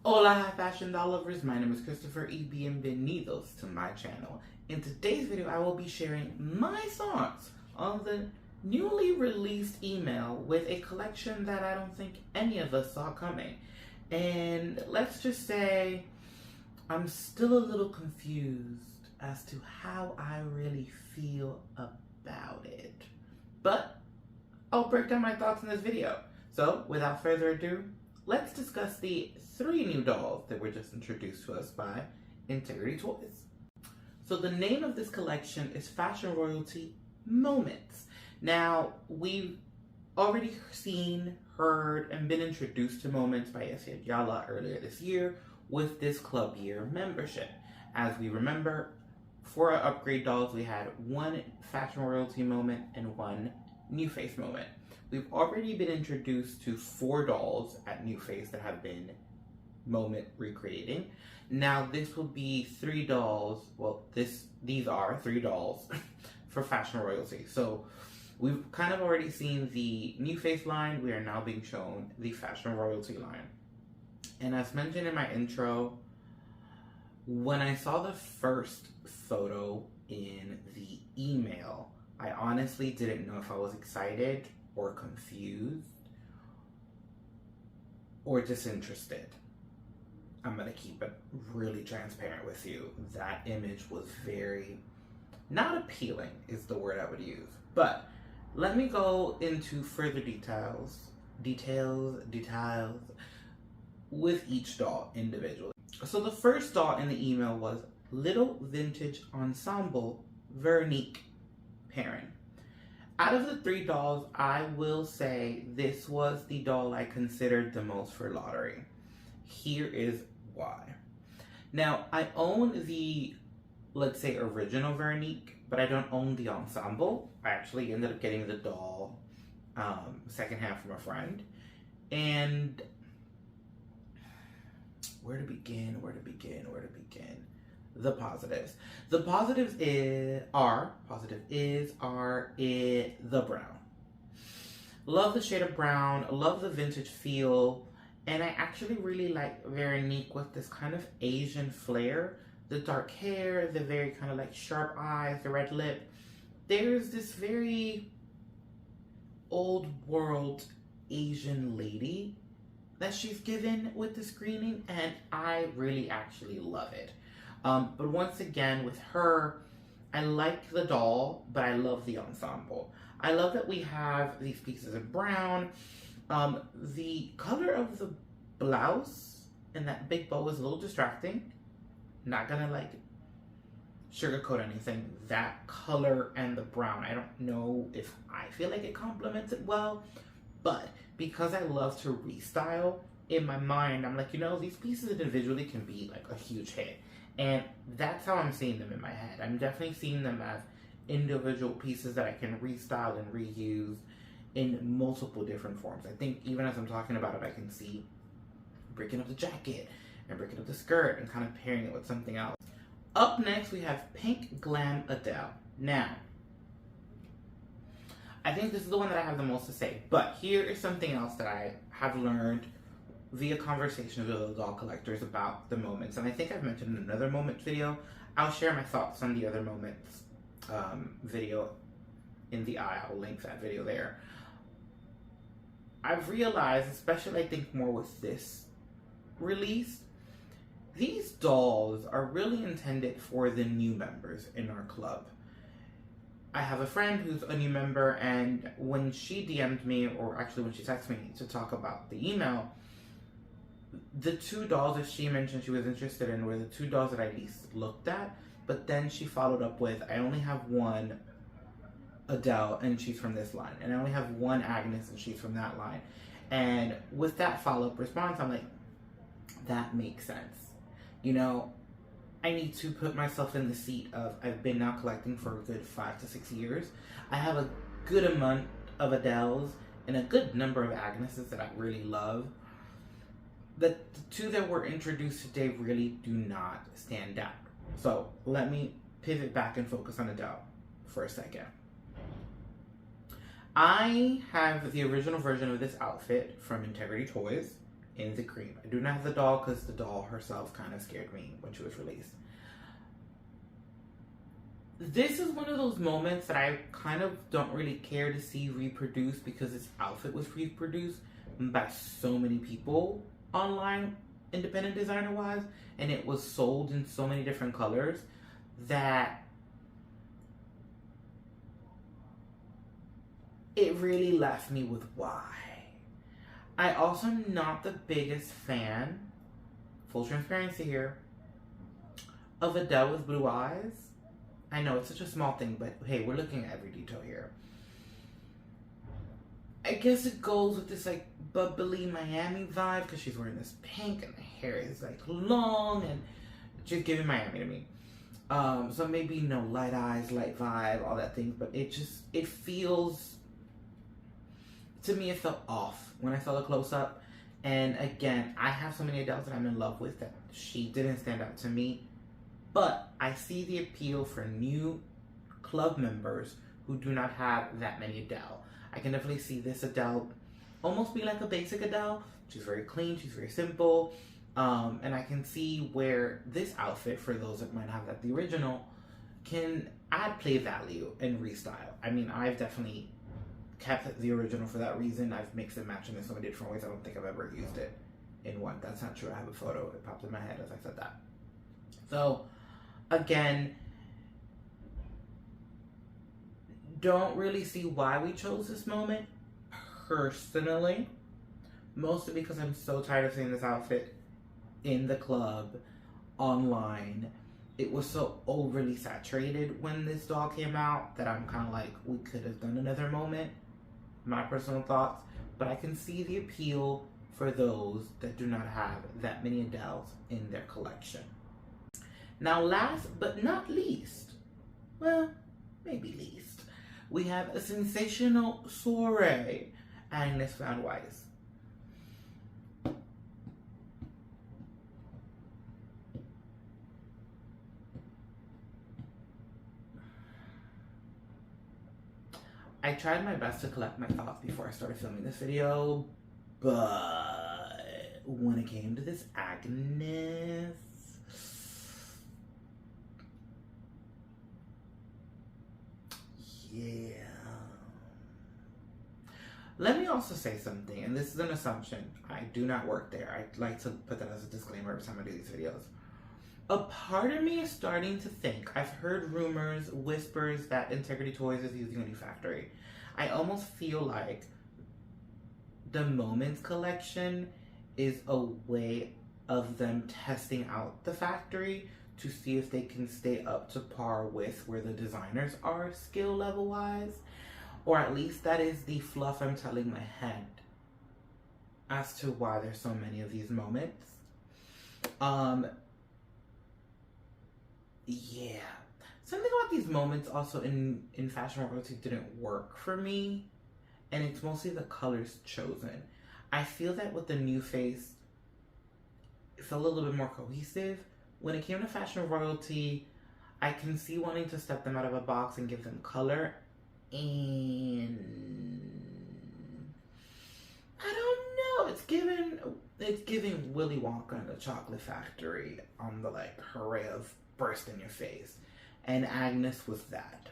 Hola fashion doll lovers, my name is Christopher y bienvenidos to my channel. In today's video I will be sharing my thoughts on the newly released email with a collection that I don't think any of us saw coming. And let's just say I'm still a little confused as to how I really feel about it. But I'll break down my thoughts in this video. So without further ado, let's discuss the 3 new dolls that were just introduced to us by Integrity Toys. So the name of this collection is Fashion Royalty Moments. Now, we've already seen, heard, and been introduced to Moments by Yala earlier this year with this club year membership. As we remember, for our upgrade dolls, we had 1 Fashion Royalty moment and 1 New Face moment. We've already been introduced to 4 dolls at New Face that have been moment recreating. Now this will be 3 dolls. Well, these are 3 dolls for Fashion Royalty. So we've kind of already seen the New Face line. We are now being shown the Fashion Royalty line. And as mentioned in my intro, when I saw the first photo in the email, I honestly didn't know if I was excited or confused or disinterested. I'm gonna keep it really transparent with you. That image was very, not appealing is the word I would use. But let me go into further details with each doll individually. So the first doll in the email was Little Vintage Ensemble Vernique pairing. Out of the 3 dolls, I will say this was the doll I considered the most for lottery. Here is why. Now, I own the, let's say, original Vernique, but I don't own the ensemble. I actually ended up getting the doll secondhand from a friend. And where to begin? The positives. The positives are the brown. Love the shade of brown, love the vintage feel, and I actually really like Vernique with this kind of Asian flair. The dark hair, the very kind of like sharp eyes, the red lip. There's this very old world Asian lady that she's given with the screening, and I really actually love it. But once again, with her, I like the doll, but I love the ensemble. I love that we have these pieces of brown. The color of the blouse and that big bow is a little distracting. Not gonna like sugarcoat anything. That color and the brown, I don't know if I feel like it complements it well, but because I love to restyle, in my mind, I'm like, you know, these pieces individually can be like a huge hit. And that's how I'm seeing them in my head. I'm definitely seeing them as individual pieces that I can restyle and reuse in multiple different forms. I think even as I'm talking about it, I can see breaking up the jacket and breaking up the skirt and kind of pairing it with something else. Up next, we have Pink Glam Adele. Now, I think this is the one that I have the most to say, but here is something else that I have learned via conversations with other doll collectors about the moments. And I think I've mentioned in another Moments video. I'll share my thoughts on the other Moments video in the eye. I'll link that video there. I've realized, especially I think more with this release, these dolls are really intended for the new members in our club. I have a friend who's a new member, and when she DM'd me, or actually when she texted me to talk about the email, the 2 dolls that she mentioned she was interested in were the 2 dolls that I least looked at, but then she followed up with, I only have 1 Adele and she's from this line, and I only have 1 Agnes and she's from that line. And with that follow-up response, I'm like, that makes sense. You know, I need to put myself in the seat of, I've been now collecting for a good 5 to 6 years. I have a good amount of Adeles and a good number of Agneses that I really love. The 2 that were introduced today really do not stand out. So let me pivot back and focus on Adele for a second. I have the original version of this outfit from Integrity Toys in the cream. I do not have the doll because the doll herself kind of scared me when she was released. This is one of those moments that I kind of don't really care to see reproduced because this outfit was reproduced by so many people online, independent designer wise, and it was sold in so many different colors that it really left me with why. I also am not the biggest fan, full transparency here, of Adele with blue eyes. I know it's such a small thing, but hey, we're looking at every detail here. I guess it goes with this like bubbly Miami vibe because she's wearing this pink and the hair is like long and just giving Miami to me. So maybe light eyes, light vibe, all that thing, but it feels, to me, it felt off when I saw the close up. And again, I have so many Adeles that I'm in love with that she didn't stand out to me. But I see the appeal for new club members who do not have that many Adele. I can definitely see this Adele almost be like a basic Adele. She's very clean, she's very simple. And I can see where this outfit, for those that might have that the original, can add play value and restyle. I mean, I've definitely kept the original for that reason. I've mixed and matched it in so many different ways. I don't think I've ever used it in one. That's not true. I have a photo. It popped in my head as I said that. So, again, don't really see why we chose this moment, personally. Mostly because I'm so tired of seeing this outfit in the club, online. It was so overly saturated when this doll came out that I'm kind of like, we could have done another moment. My personal thoughts. But I can see the appeal for those that do not have that many Adeles in their collection. Now, last but not least, well, maybe least, we have a sensational soiree, Agnes Van Weiss. I tried my best to collect my thoughts before I started filming this video, but when it came to this Agnes, yeah. Let me also say something, and this is an assumption. I do not work there. I like to put that as a disclaimer every time I do these videos. A part of me is starting to think, I've heard rumors, whispers that Integrity Toys is using a new factory. I almost feel like the Moments collection is a way of them testing out the factory to see if they can stay up to par with where the designers are skill level wise. Or at least that is the fluff I'm telling my head as to why there's so many of these moments. Yeah. Something about these moments also in Fashion Royalty didn't work for me. And it's mostly the colors chosen. I feel that with the new face, it felt a little bit more cohesive. When it came to Fashion Royalty, I can see wanting to step them out of a box and give them color. And I don't know. It's giving Willy Wonka and the Chocolate Factory on the like hooray of burst in your face. And Agnes was that.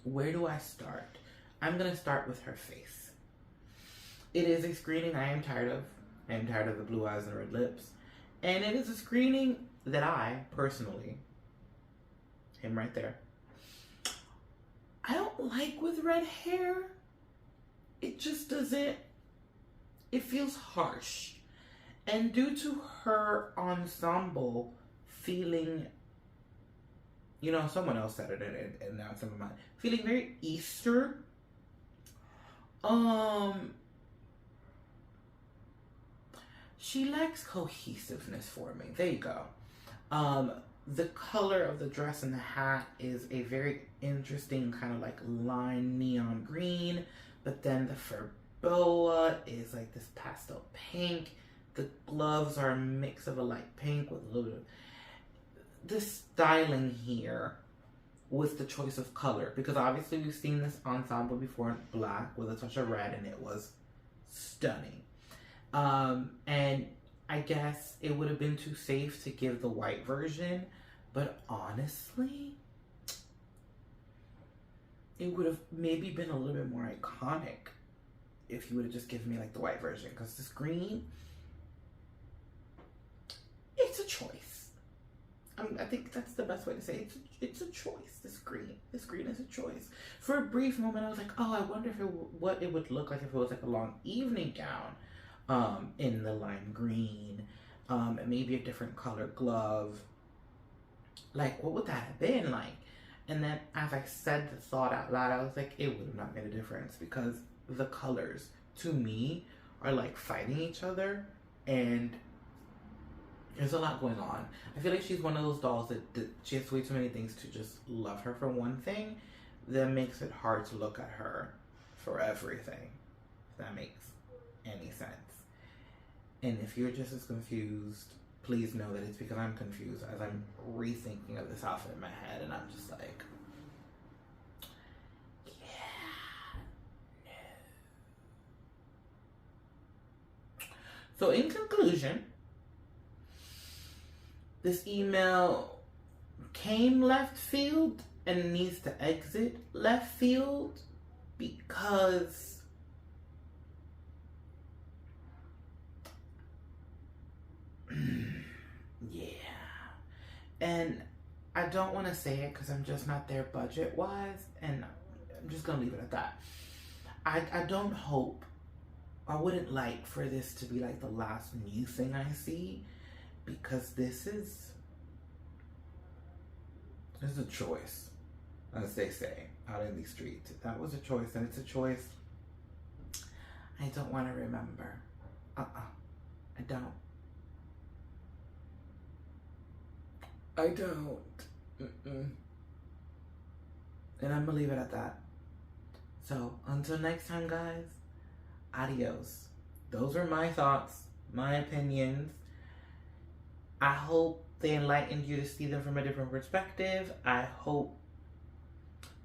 Where do I start? I'm gonna start with her face. It is a screening I am tired of. I am tired of the blue eyes and red lips. And it is a screening that I, personally, him right there, I don't like with red hair. It just doesn't, it feels harsh. And due to her ensemble feeling, you know, someone else said it and now it's in my mind, feeling very Easter. She lacks cohesiveness for me. There you go. The color of the dress and the hat is a very interesting kind of like lime neon green, but then the fur boa is like this pastel pink. The gloves are a mix of a light pink with a little bit of the styling here with the choice of color, because obviously we've seen this ensemble before in black with a touch of red and it was stunning. And I guess it would have been too safe to give the white version, but honestly, it would have maybe been a little bit more iconic if you would have just given me like the white version, because this green, it's a choice. I think that's the best way to say it. It's a choice. This green is a choice. For a brief moment, I was like, oh, I wonder if what it would look like if it was like a long evening gown, in the lime green, and maybe a different color glove. Like, what would that have been like? And then as I said the thought out loud, I was like, it would have not made a difference, because the colors to me are like fighting each other, and there's a lot going on. I feel like she's one of those dolls that she has way too many things to just love her for one thing. That makes it hard to look at her for everything. If that makes any sense. And if you're just as confused, please know that it's because I'm confused as I'm rethinking of this outfit in my head, and I'm just like, yeah, no. So in conclusion, this email came left field and needs to exit left field because yeah. And I don't want to say it because I'm just not there budget wise, and I'm just gonna leave it at that. I don't hope, I wouldn't like for this to be like the last new thing I see, because this is a choice, as they say out in the streets. That was a choice, and it's a choice I don't want to remember. I don't. And I'm gonna leave it at that. So until next time, guys, adios. Those are my thoughts, my opinions. I hope they enlightened you to see them from a different perspective. I hope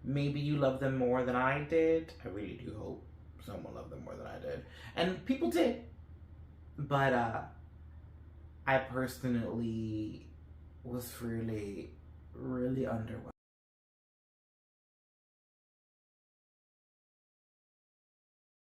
maybe you love them more than I did. I really do hope someone loved them more than I did. And people did. But I personally was really, really underwhelmed.